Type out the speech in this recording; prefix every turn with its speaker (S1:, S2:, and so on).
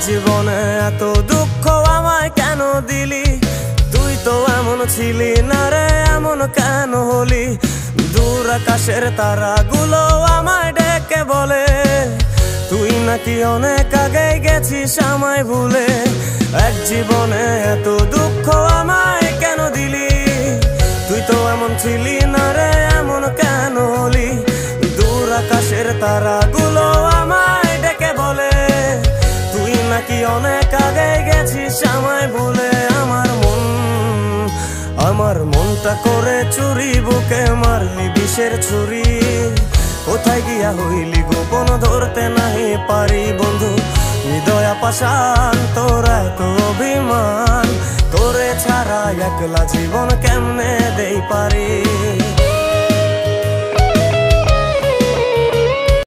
S1: জীবনে এত দুঃখ আমায় কেন দিলি? তুই তো এমন ছিলি না রে, এমন কেন হলি? দূর আকাশের তারাগুলো আমায় ডেকে বলে তুই নাকি অনেক আগে গেছিস আমায় ভুলে। এক জীবনে এত দুঃখ আমায় কেন দিলি? তুই তো এমন ছিলি না রে, এমন কেন হলি? দূর আকাশের তারাগুলো আমায় ডেকে বলে তুই নাকি অনেক আগে গেছিস আমায় ভুলে। আমার মনটা করে চুরি, বুকে মারলি বিষের ছুরি। কোথায় গিয়া হইলি গোপন ধরতে নাহি পারি বন্ধু। হৃদয় পাষাণ তোর এত অভিমান, তোরে ছাড়া একলা জীবন কেমনে দেই পারি।